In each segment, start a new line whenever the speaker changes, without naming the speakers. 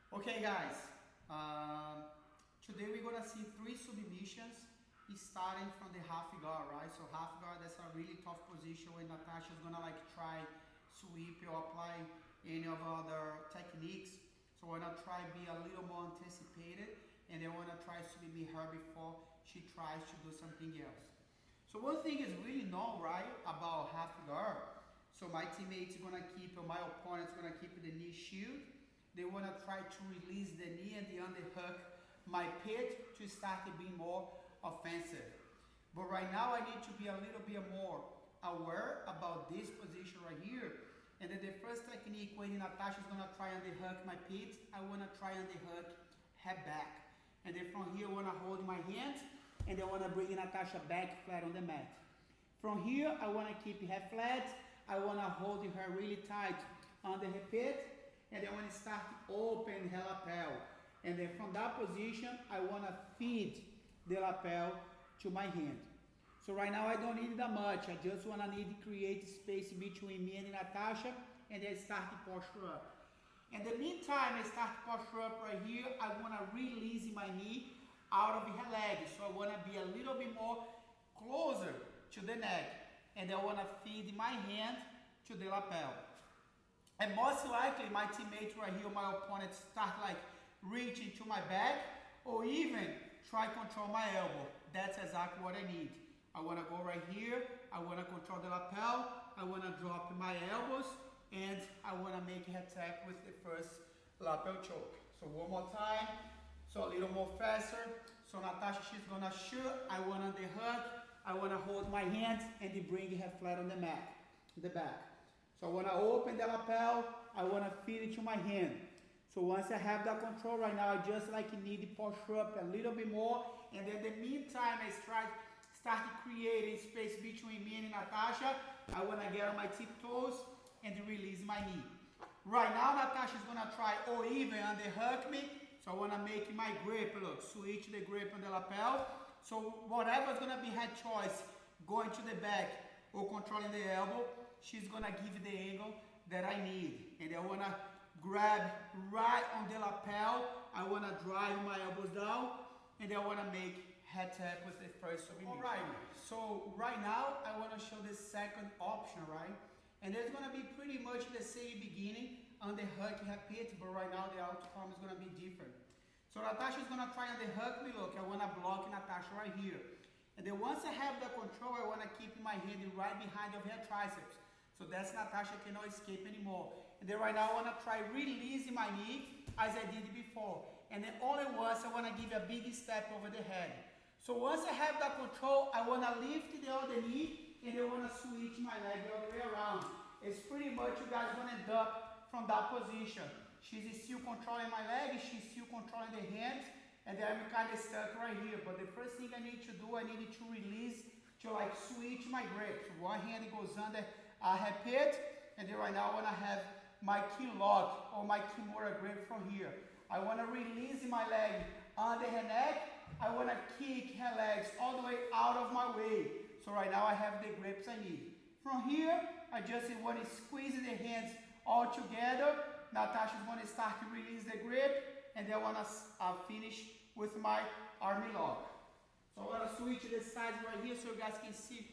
Okay guys, today we're gonna see 3 submissions starting from the half guard, right? So half guard, that's a really tough position when Natasha's gonna like try sweep or apply any of other techniques. So we're gonna try be a little more anticipated and then we're gonna try sweeping her before she tries to do something else. So one thing is really known, right, about half guard. So my teammate's gonna keep, or my opponent's gonna keep the knee shield. They want to try to release the knee and the underhook my pit to start to be more offensive. But right now I need to be a little bit more aware about this position right here. And then the first technique when Natasha's going to try underhook my pit, I want to try underhook head back. And then from here I want to hold my hands and then I want to bring Natasha back flat on the mat. From here I want to keep her flat. I want to hold her really tight under her pit. And then when it starts to open her lapel. And then from that position, I want to feed the lapel to my hand. So right now I don't need that much. I just want to create space between me and Natasha. And then start to posture up. In the meantime, I start to posture up right here. I want to release my knee out of her leg. So I want to be a little bit more closer to the neck. And then I want to feed my hand to the lapel. And most likely my teammate right here, my opponent, start like reaching to my back or even try to control my elbow. That's exactly what I need. I want to go right here. I want to control the lapel. I want to drop my elbows and I want to make her tap with the first lapel choke. So one more time. So a little more faster. So Natasha, she's going to shoot. I want to underhook. I want to hold my hands and bring her flat on the mat, the back. So I want to open the lapel, I want to feed it to my hand. So once I have that control right now, I just like need to posture up a little bit more. And then in the meantime, I start creating space between me and Natasha. I want to get on my tiptoes and release my knee. Right now, Natasha's going to try or even underhook me. So I want to make my grip, look, switch the grip on the lapel. So whatever's going to be her choice, going to the back or controlling the elbow, she's gonna give the angle that I need. And I wanna grab right on the lapel. I wanna drive my elbows down. And I wanna make head tap with the first submission. Alright, so right now I wanna show the second option, right? And it's gonna be pretty much the same beginning on the hook her pit, but right now the outcome is gonna be different. So Natasha's gonna try on the hook me, look, I wanna block Natasha right here. And then once I have the control, I wanna keep my hand right behind of her triceps. So that's Natasha cannot escape anymore. And then right now I want to try releasing my knee as I did before. And then only once I want to give a big step over the head. So once I have that control, I want to lift the other knee and I want to switch my leg all the way around. It's pretty much you guys going to end up from that position. She's still controlling my leg, she's still controlling the hands, and then I'm kind of stuck right here. But the first thing I need to do, I need to release, to like switch my grip. So one hand goes under her pit, and then right now I want to have my key lock or my kimura grip from here. I want to release my leg under her neck. I want to kick her legs all the way out of my way. So right now I have the grips I need. From here, I just want to squeeze the hands all together. Natasha's going to start to release the grip, and then I want to finish with my Armlock. So I'm going to switch the sides right here so you guys can see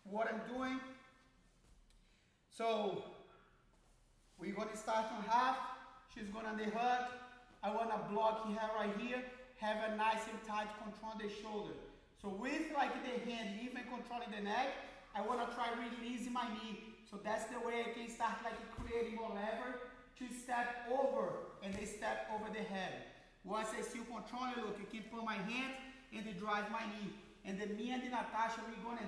what I'm doing. So we're going to start from half. She's going to underhook. I want to block her right here. Have a nice and tight control on the shoulder. So with like the hand even controlling the neck, I want to try releasing my knee. So that's the way I can start like creating more lever to step over and then step over the head. Once I still control it, look, I can put my hand and then drive my knee. And then me and Natasha, we're going to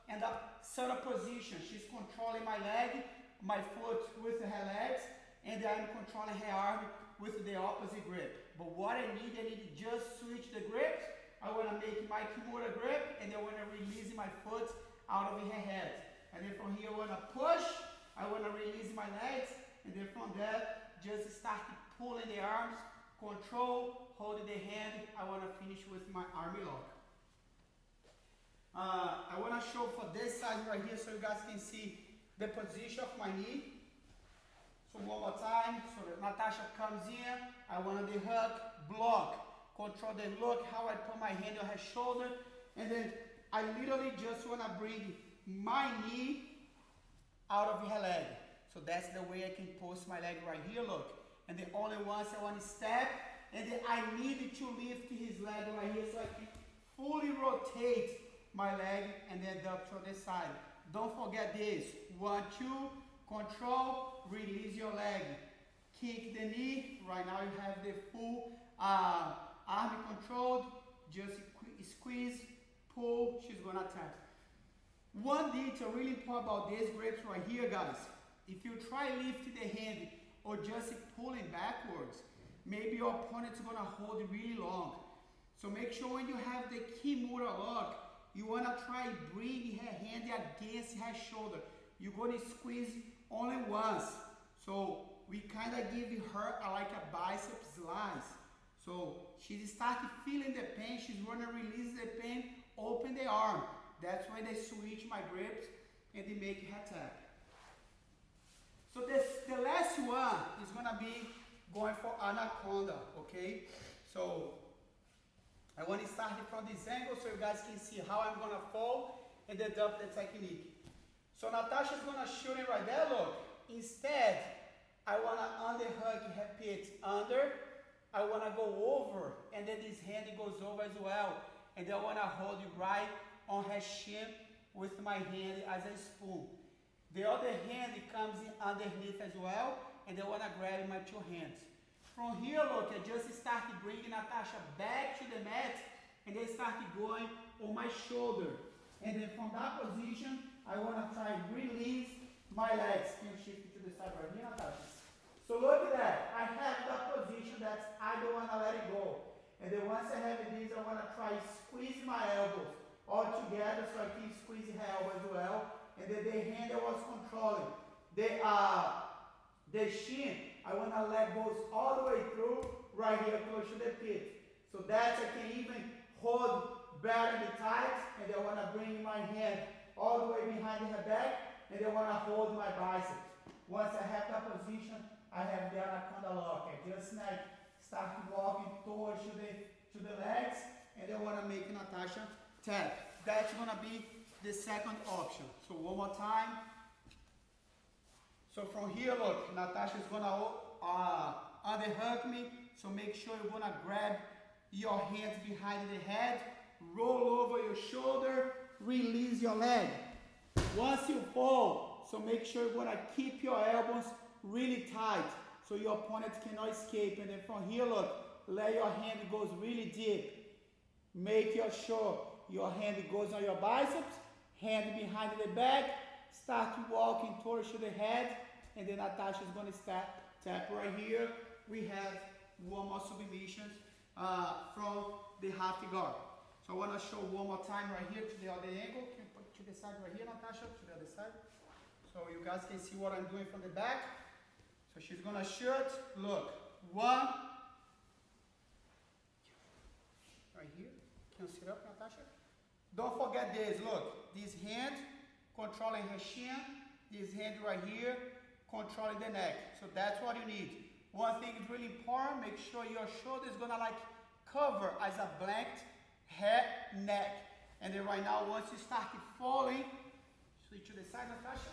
end up subtle position. She's controlling my leg, my foot with her legs, and I'm controlling her arm with the opposite grip. But what I need to just switch the grips. I want to make my kimura grip, and then I want to release my foot out of her head. And then from here I want to push, I want to release my legs, and then from there, just start pulling the arms, control, holding the hand. I want to finish with my Armlock. I want to show for this side right here so you guys can see the position of my knee. So one more time. So now Natasha comes in, I want the hook, block, control the look, how I put my hand on her shoulder, and then I literally just want to bring my knee out of her leg. So that's the way I can post my leg right here, look. And then only once I want to step, and then I need to lift his leg right here so I can fully rotate my leg and then up to the side. Don't forget this. 1, 2, control, release your leg. Kick the knee. Right now you have the full arm controlled. Just squeeze, pull, she's gonna tap. One detail really important about this grips right here, guys. If you try lifting the hand or just pulling backwards, maybe your opponent's gonna hold it really long. So make sure when you have the Kimura lock, you wanna try bringing her hand against her shoulder. You're gonna squeeze only once. So we kinda give her like a bicep slice. So she's starting feeling the pain, she's gonna release the pain, open the arm. That's when they switch my grips and they make her tap. So the last one is gonna be going for Anaconda, okay? So I want to start it from this angle so you guys can see how I'm gonna fall and then dump the technique. So Natasha's gonna shoot it right there, look. Instead, I wanna underhook her pit under. I wanna go over, and then this hand goes over as well. And then I wanna hold it right on her shin with my hand as a spoon. The other hand comes in underneath as well, and then I wanna grab my 2 hands. From here, look, I just started bringing Natasha back to the mat, and then started going on my shoulder. And then from that position, I want to try and release my legs. Can you shift it to the side right here, Natasha? So look at that. I have that position that I don't want to let it go. And then once I have this, I want to try squeeze my elbows all together so I can squeeze her elbow as well. And then the hand I was controlling. The shin, I want to let goes all the way through right here close to the pit. So that I can even hold better the tight, and then I want to bring my hand all the way behind her back, and then I want to hold my biceps. Once I have that position, I have the Anaconda lock. I just like start walking towards to the legs, and then I want to make Natasha tap. That's going to be the second option. So one more time. So from here, look, Natasha is gonna underhook me. So make sure you're gonna grab your hands behind the head, roll over your shoulder, release your leg. Once you fall, so make sure you're gonna keep your elbows really tight so your opponent cannot escape. And then from here, look, let your hand goes really deep. Make sure your hand goes on your biceps, hand behind the back, start walking towards the head, and then Natasha is going to tap right here. We have one more submission from the half guard. So I want to show one more time right here to the other angle. Can you put it to the side right here, Natasha? To the other side. So you guys can see what I'm doing from the back. So she's going to shoot. Look. 1. Right here. Can you sit up, Natasha? Don't forget this. Look. This hand controlling her shin. This hand right here controlling the neck. So that's what you need. One thing is really important. Make sure your shoulder is going to like cover as a blanked head, neck. And then right now, once you start falling, switch to the side, Natasha.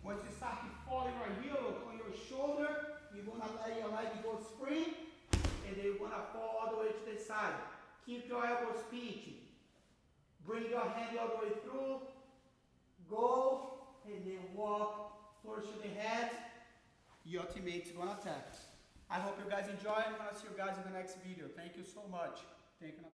Once you start falling right here, look on your shoulder, you're going to let your leg go spring, and then you're going to fall all the way to the side. Keep your elbows pinching. Bring your hand all the way through. Go, and then walk towards the head. Your teammate's going to tap. I hope you guys enjoy. I'm going to see you guys in the next video. Thank you so much. Thank you.